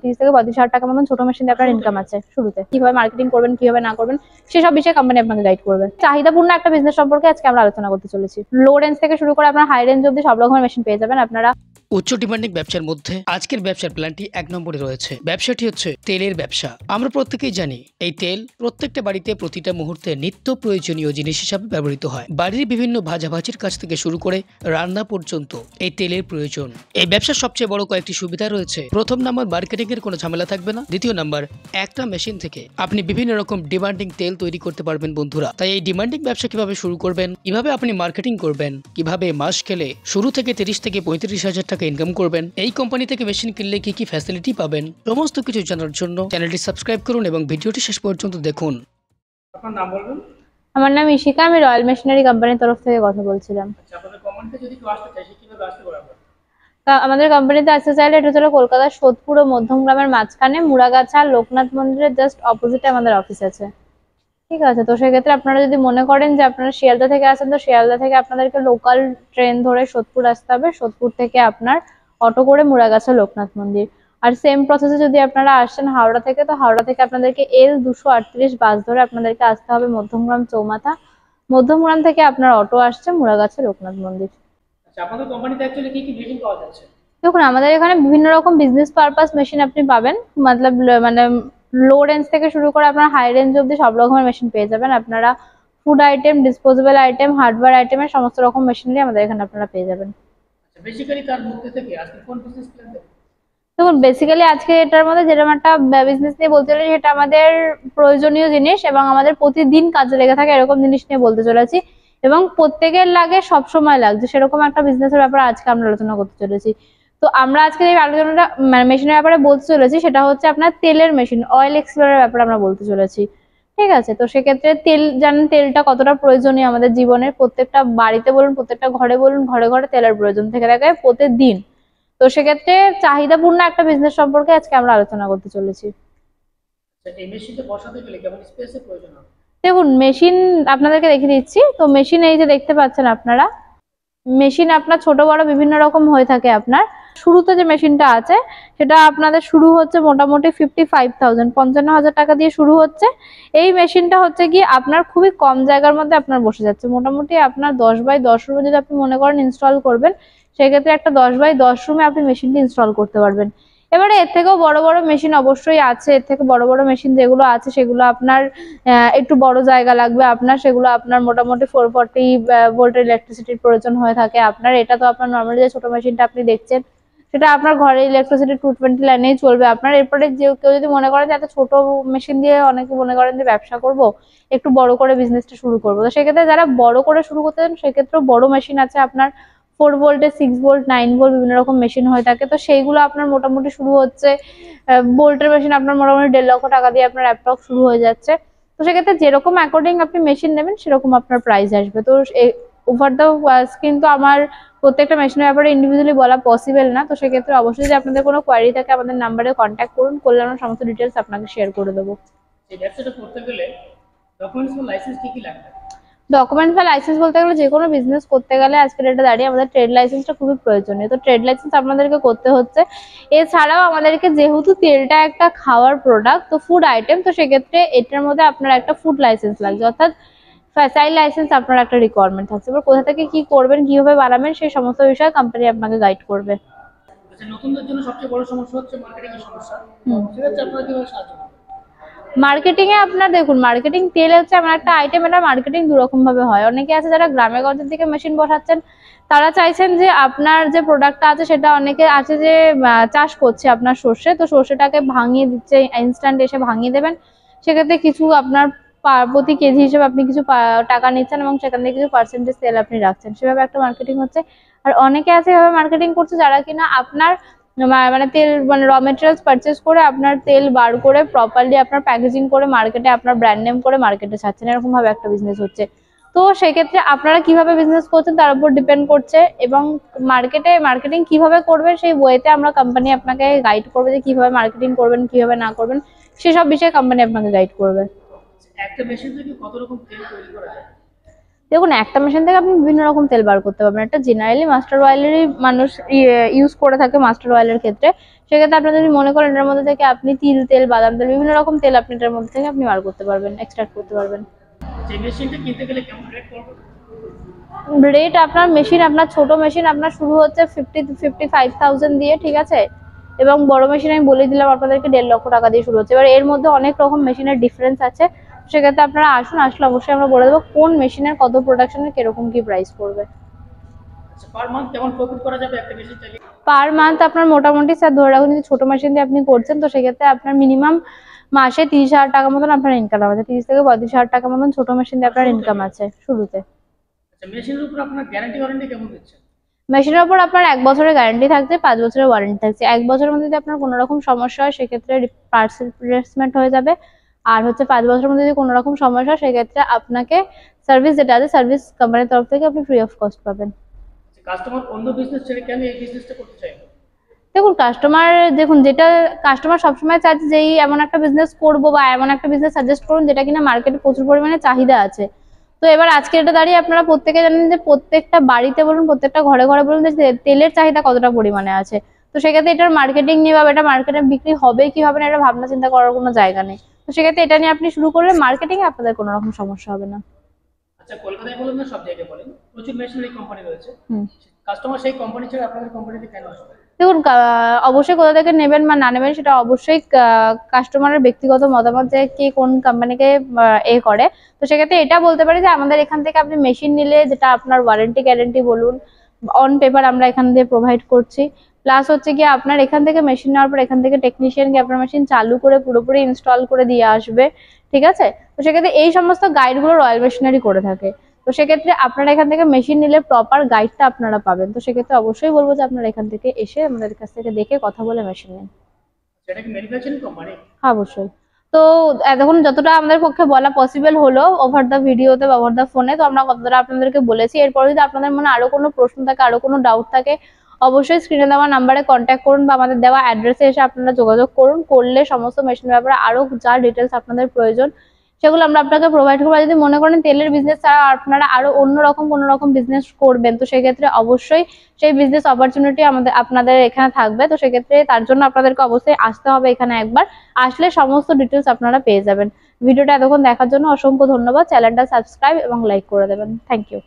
30 থেকে 35,000 টাকা মতন ছোট মেশিন দিয়ে আপনার ইনকাম আছে শুরুতে। কিভাবে মার্কেটিং করবেন, কিভাবে না করবেন, সেসব বিষয়ে কোম্পানি আপনাকে গাইড করবে। চাহিদাপূর্ণ একটা বিজনেস সম্পর্কে আজকে আমরা আলোচনা করতে চলেছি। লো রেঞ্জ থেকে শুরু করে আপনার হাই রেঞ্জ অব্দি সব রকমের মেশিন পেয়ে যাবেন আপনারা। উচ্চ ডিমান্ডিং ব্যবসার মধ্যে আজকের ব্যবসার প্ল্যানটি 1 নম্বরে রয়েছে। ব্যবসাটি হচ্ছে তেলের ব্যবসা। আমরা প্রত্যেকেই জানি এই তেল প্রত্যেকটা বাড়িতে প্রতিটা মুহূর্তে নিত্য প্রয়োজনীয় জিনিস হিসাবে ব্যবহৃত হয়। বাড়ির বিভিন্ন ভাজাভাজির কাছ থেকে শুরু করে রান্না পর্যন্ত এই তেলের প্রয়োজন। এই ব্যবসার সবচেয়ে বড় কয়েকটি সুবিধা রয়েছে। প্রথম নাম্বার, মার্কেটিং এর কোনো ঝামেলা থাকবে না। দ্বিতীয় নাম্বার, একটা মেশিন থেকে আপনি বিভিন্ন রকম ডিমান্ডিং তেল তৈরি করতে পারবেন বন্ধুরা। তাই এই ডিমান্ডিং ব্যবসা কিভাবে শুরু করবেন, কিভাবে আপনি মার্কেটিং করবেন, কিভাবে মাস খেলে শুরু থেকে 30 থেকে 35,000 টাকা ইনকাম করবেন, এই কোম্পানি থেকে মেশিন কিনলে কি কি ফ্যাসিলিটি পাবেন, সমস্ত কিছু জানার জন্য চ্যানেলটি সাবস্ক্রাইব করুন এবং ভিডিওটি শেষ পর্যন্ত দেখুন। আপনার নাম বলবেন? আমার নাম ইশিকা, আমি রয়্যাল মেশিনারি কোম্পানির তরফ থেকে কথা বলছিলাম। আচ্ছা, আপনাদের কোম্পানিতে যদি কেউ আসতে চায় সে কিভাবে আসতে পারবে? আমাদের কোম্পানিতে আসতে চাইলে এটা হলো কলকাতার সোদপুর ও মধ্যমগ্রামের মাঝখানে মুড়াগাছা লোকনাথ মন্দিরের জাস্ট অপোজিটে আমাদের অফিস আছে। ঠিক আছে, তো সেক্ষেত্রে আপনারা যদি মনে করেন যে আপনারা শিয়ালদা থেকে আসেন, তো শিয়ালদা থেকে আপনাদেরকে লোকাল ট্রেন ধরে সোদপুর আসতে হবে। সোদপুর থেকে আপনার অটো করে মুড়াগাছা লোকনাথ মন্দির। আর সেম প্রসেসে যদি আপনারা আসেন হাওড়া থেকে, তো হাওড়া থেকে আপনাদেরকে L238 বাস ধরে আপনাদেরকে আসতে হবে মধ্যমগ্রাম চৌমাথা। মধ্যমগ্রাম থেকে আপনার অটো আসছে মুড়াগাছা লোকনাথ মন্দির। আচ্ছা, আপনাদের কোম্পানিতে অ্যাকচুয়ালি কি কি মেশিন পাওয়া যাচ্ছে? দেখুন, আমাদের এখানে বিভিন্ন রকম বিজনেস পারপাস মেশিন আপনি পাবেন। মানে লো রেঞ্জ থেকে শুরু করে আপনার হাই রেঞ্জ অব্দি সব রকমের মেশিন পেয়ে যাবেন আপনারা। Food item, disposable item, hardware আইটেমের সমস্ত রকম মেশিনারি আমাদের এখানে আপনারা পেয়ে যাবেন। আচ্ছা, বেসিক্যালি তার মধ্যে থেকে আজকে কোন বিজনেস প্ল্যান দেবেন? দেখুন, বেসিক্যালি আজকে এটার মধ্যে যেরকম একটা বিজনেস নিয়ে বলতে চলেছি, সেটা আমাদের প্রয়োজনীয় জিনিস এবং আমাদের প্রতিদিন কাজে লেগে থাকে এরকম জিনিস নিয়ে বলতে চলেছি, এবং প্রত্যেকের লাগে, সবসময় লাগছে সেরকম একটা বিজনেসের ব্যাপারে আজকে আমরা আলোচনা করতে চলেছি। তো আমরা আজকে যে আলোচনাটা মেশিনের ব্যাপারে বলতে চলেছি সেটা হচ্ছে আপনার তেলের মেশিন, অয়েল এক্সপ্লোরের ব্যাপারে আমরা বলতে চলেছি। ঠিক আছে, তো সেক্ষেত্রে তেল জানেন তেলটা কতটা প্রয়োজনীয় আমাদের জীবনের। প্রত্যেকটা বাড়িতে বলুন, প্রত্যেকটা ঘরে বলুন, ঘরে ঘরে তেলের প্রয়োজন থেকে থাকে প্রতিদিন। তো সেক্ষেত্রে চাহিদাপূর্ণ একটা বিজনেস সম্পর্কে আজকে আমরা আলোচনা করতে চলেছি। আচ্ছা, এই মেশিনটা বসাতে গেলে কেমন স্পেসের প্রয়োজন হবে? দেখুন, মেশিন আপনাদেরকে দেখিয়ে দিচ্ছি। তো মেশিন এই যে দেখতে পাচ্ছেন আপনারা, মেশিন আপনার ছোট বড় বিভিন্ন রকম হয়ে থাকে। আপনার শুরুতে যে মেশিনটা আছে সেটা আপনাদের শুরু হচ্ছে মোটামুটি 55,000 টাকা দিয়ে শুরু হচ্ছে। এই মেশিনটা হচ্ছে কি আপনার খুবই কম জায়গার মধ্যে আপনার বসে যাচ্ছে। মোটামুটি আপনার 10x10 রুমে যদি আপনি মনে করেন ইনস্টল করবেন, সেক্ষেত্রে একটা 10x10 রুমে আপনি মেশিনটি ইনস্টল করতে পারবেন। এবারে এর থেকেও বড় বড় মেশিন অবশ্যই আছে। এর থেকে বড় বড় মেশিন যেগুলো আছে সেগুলো আপনার একটু বড় জায়গা লাগবে আপনার, সেগুলো আপনার মোটামুটি 440 ভোল্টের ইলেকট্রিসিটির প্রয়োজন হয়ে থাকে আপনার। এটা তো আপনার নর্মালি যে ছোট মেশিনটা আপনি দেখছেন সেটা আপনার ঘরে ইলেকট্রিসিটি 220 লাইনেই চলবে আপনার। এরপরে যে কেউ যদি মনে করেন যে এত ছোট মেশিন দিয়ে, অনেকে মনে করেন যে ব্যবসা করব, একটু বড় করে বিজনেসটা শুরু করবো, তো সেক্ষেত্রে যারা বড় করে শুরু করতে চান সেক্ষেত্রেও বড় মেশিন আছে আপনার। 4 ভোল্টের, 6 ভোল্ট, 9 ভোল্ট বিভিন্ন রকম মেশিন হয়ে থাকে। তো সেইগুলো আপনার মোটামুটি শুরু হচ্ছে ভোল্টের মেশিন আপনার মোটামুটি 1.5 লক্ষ টাকা দিয়ে আপনার অ্যাপ্রক্স শুরু হয়ে যাচ্ছে। তো সেক্ষেত্রে যেরকম অ্যাকর্ডিং আপনি মেশিন নেবেন সেরকম আপনার প্রাইস আসবে। তো ওভার দ্য স্ক্রিন তো আমার প্রত্যেকটা মেশিনের ব্যাপারে ইন্ডিভিজুয়ালি বলা পসিবল না। তো সেক্ষেত্রে অবশ্যই যদি আপনাদের কোনো কোয়ারি থাকে আমাদের নাম্বারে কন্ট্যাক্ট করুন, করলে আমরা সমস্ত ডিটেলস আপনাকে শেয়ার করে দেবো। এই ব্যবসাটা করতে গেলে ডকুমেন্টস বা লাইসেন্স কি কি লাগবে? ডকুমেন্ট বা লাইসেন্স বলতে গেলে যে কোনো বিজনেস করতে গেলে আজকের ডেটে দাঁড়িয়ে আমাদের ট্রেড লাইসেন্সটা খুবই প্রয়োজনীয়। তো ট্রেড লাইসেন্স আপনাদেরকে করতে হচ্ছে। এছাড়াও আমাদেরকে যেহেতু তেলটা একটা খাওয়ার প্রোডাক্ট, তো ফুড আইটেম, তো সেক্ষেত্রে এটার মধ্যে আপনার একটা ফুড লাইসেন্স লাগছে, অর্থাৎ ফ্যাসাইল লাইসেন্স আপনার একটা রিকোয়ারমেন্ট থাকছে। এবার কোথা থেকে কি করবেন, কিভাবে বানাবেন, সেই সমস্ত বিষয়ে কোম্পানি আপনাকে গাইড করবে। আচ্ছা, নতুনদের জন্য সবচেয়ে বড় সমস্যা হচ্ছে মার্কেটিং এর সমস্যা। সেক্ষেত্রে আপনারা কিভাবে সাহায্য করবেন? মার্কেটিং এ আপনার দেখুন, মার্কেটিং তেল হচ্ছে এমন একটা আইটেম, এটা মার্কেটিং দু রকম ভাবে হয়। অনেকে আছে যারা গ্রামে গঞ্জের দিকে মেশিন বসাচ্ছেন, তারা চাইছেন যে আপনার যে প্রোডাক্টটা আছে সেটা, অনেকে আছে যে চাষ করছে আপনার সর্ষে, তো সর্ষেটাকে ভাঙিয়ে দিচ্ছে, ইনস্ট্যান্ট এসে ভাঙিয়ে দেবেন। সেক্ষেত্রে কিছু আপনার প্রতি কেজি হিসেবে আপনি কিছু টাকা নিচ্ছেন এবং সেখান থেকে কিছু পার্সেন্টেজ সেল আপনি রাখছেন, সেভাবে একটা মার্কেটিং হচ্ছে। আর অনেকে আছে এভাবে মার্কেটিং করছে যারা কিনা আপনার মানে তেল, মানে র মেটেরিয়ালস পারচেজ করে আপনার তেল বার করে প্রপারলি আপনার প্যাকেজিং করে মার্কেটে আপনার ব্র্যান্ড নেম করে মার্কেটে ছাড়ছেন, এরকম ভাবে একটা বিজনেস হচ্ছে। তো সেক্ষেত্রে আপনারা কিভাবে বিজনেস করছেন তার উপর ডিপেন্ড করছে, এবং মার্কেটে মার্কেটিং কিভাবে করবেন সেই ওয়েতে আমরা কোম্পানি আপনাকে গাইড করবে যে কিভাবে মার্কেটিং করবেন, কিভাবে না করবেন, সেসব বিষয়ে কোম্পানি আপনাকে গাইড করবে। একটা মেশিন থেকে কত রকম তেল তৈরি করা যায়? দেখুন, একটা মেশিন থেকে আপনি বিভিন্ন রকম তেল বার করতে পারবেন। একটা জেনারেলি মাস্টার অয়েলেরই মানুষ ইউজ করে থাকে মাস্টার অয়েলের ক্ষেত্রে। সেক্ষেত্রে আপনারা যদি মনে করেন এটার মধ্যে থেকে আপনি তিল তেল, বাদাম তেল, বিভিন্ন রকম তেল আপনি এটার মধ্যে থেকে আপনি বার করতে পারবেন, এক্সট্রাক্ট করতে পারবেন। যে মেশিনটা কিনতে গেলে কেমন রেট পড়বে? রেট আপনার মেশিন, আপনার ছোট মেশিন আপনার শুরু হচ্ছে 55,000 দিয়ে, ঠিক আছে। এবং বড় মেশিন আমি বলে দিলাম আপনাদেরকে 1.5 লক্ষ টাকা দিয়ে শুরু হচ্ছে। এবার এর মধ্যে অনেক রকম মেশিনের ডিফারেন্স আছে, সেক্ষেত্রে আপনারা আসুন, আসলে অবশ্যই আমরা বলে দেবো কোন মেশিনের কত প্রোডাকশনের কিরকম কি প্রাইস পড়বে। আচ্ছা, পার মান্থ কেমন প্রফিট করা যাবে একটা মেশিন চালিয়ে? পার মান্থ আপনার মোটামুটি স্যার ধরে রাখুন, যদি ছোট মেশিন দিয়ে আপনি করছেন তো সেক্ষেত্রে আপনার মিনিমাম মাসে 30,000 টাকা মতন আপনার ইনকাম আছে। 30 থেকে 35,000 টাকা মতন ছোট মেশিন দিয়ে আপনার ইনকাম আছে শুরুতে। আচ্ছা, মেশিনের উপর আপনার গ্যারান্টি ওয়ারেন্টি কেমন দিচ্ছেন? মেশিনের উপর আপনার 1 বছরের গ্যারান্টি থাকছে, 5 বছরের ওয়ারেন্টি থাকছে। 1 বছরের মধ্যে যদি আপনার কোনো রকম সমস্যা হয় সেক্ষেত্রে পার্টস রিপ্লেসমেন্ট হয়ে যাবে। আর হচ্ছে 5 বছরের মধ্যে যদি কোনো রকম সমস্যা হয় সেক্ষেত্রে আপনাকে সার্ভিস যেটা আছে, সার্ভিস কোম্পানির তরফ থেকে আপনি ফ্রি অফ কস্ট পাবেন। কাস্টমার অন্য বিজনেস ছেড়ে কেন এই বিজনেসটা করতে চাইবে? দেখুন যেটা কাস্টমার সবসময় চাইছে যে এমন একটা বিজনেস করবো বা এমন একটা বিজনেস সাজেস্ট করুন যেটা কিনা মার্কেটে প্রচুর পরিমাণে চাহিদা আছে। তো এবার আজকে এটা দাঁড়িয়ে আপনারা প্রত্যেকে জানেন যে প্রত্যেকটা বাড়িতে বলুন, প্রত্যেকটা ঘরে ঘরে বলুন যে তেলের চাহিদা কতটা পরিমাণে আছে। তো সেক্ষেত্রে এটার মার্কেটিং নিয়ে বা এটা মার্কেটে বিক্রি হবে কি হবে না এটা ভাবনা চিন্তা করার কোনো জায়গা নেই। তো সেক্ষেত্রে এটা নিয়ে আপনি শুরু করলে মার্কেটিং এ আপনাদের কোনো রকম সমস্যা হবে না। আচ্ছা, কলকাতায় বলেন না সব জায়গায় বলেন, প্রচুর মেশিনারি কোম্পানি রয়েছে, হুম। কাস্টমার সেই কোম্পানি ছেড়ে আপনাদের কোম্পানিতে কেন আসবে? দেখুন, অবশ্যই কোথা থেকে নেবেন বা না নেবেন সেটা অবশ্যই কাস্টমারের ব্যক্তিগত মতামত যে কে কোন কোম্পানিকে করে। তো সেক্ষেত্রে এটা বলতে পারি যে আমাদের এখান থেকে আপনি মেশিন নিলে যেটা আপনার ওয়ারেন্টি গ্যারেন্টি বলুন, অন পেপার আমরা এখান দিয়ে প্রোভাইড করছি। প্লাস হচ্ছে কি আপনার এখান থেকে মেশিন নেওয়ার পর এখান থেকে টেকনিশিয়ান গিয়ে আপনার মেশিন চালু করে পুরোপুরি ইনস্টল করে দিয়ে আসবে, ঠিক আছে। তো সেক্ষেত্রে এই সমস্ত গাইডগুলো রয়্যাল মেশিনারি করে থাকে। তো সেক্ষেত্রে আপনারা এখান থেকে মেশিন নিলে প্রপার গাইডটা আপনারা পাবেন। তো সেক্ষেত্রে অবশ্যই বলবো যে আপনারা এখান থেকে এসে আমাদের কাছ থেকে দেখে কথা বলে মেশিন নিন। সেটা কি ম্যানুফ্যাকচারিং কোম্পানি? অবশ্যই। তো এখন যতটা আমাদের পক্ষে বলা পসিবল হলো ওভার দ্য ভিডিওতে বা ওভার দ্য ফোনে, তো আমরা কতটা আপনাদেরকে বলেছি। এরপরে যদি আপনাদের মনে আরো কোনো প্রশ্ন থাকে, আরো কোনো ডাউট থাকে, অবশ্যই স্ক্রিনে দেওয়া নাম্বারে কন্ট্যাক্ট করুন বা আমাদের দেওয়া অ্যাড্রেসে এসে আপনারা যোগাযোগ করুন। করলে সমস্ত মেশিনের ব্যাপারে আরো যা ডিটেলস আপনাদের প্রয়োজন সেগুলো আমরা আপনাকে প্রোভাইড করবো। যদি মনে করেন তেলের বিজনেস ছাড়া আপনারা আরো অন্যরকম কোনো রকম বিজনেস করবেন তো সেক্ষেত্রে অবশ্যই সেই বিজনেস অপরচুনিটি আপনাদের এখানে থাকবে। তো সেক্ষেত্রে তার জন্য আপনাদেরকে অবশ্যই আসতে হবে এখানে একবার, আসলে সমস্ত ডিটেলস আপনারা পেয়ে যাবেন। ভিডিওটা এতক্ষণ দেখার জন্য অসংখ্য ধন্যবাদ। চ্যানেলটা সাবস্ক্রাইব এবং লাইক করে দেবেন। Thank you.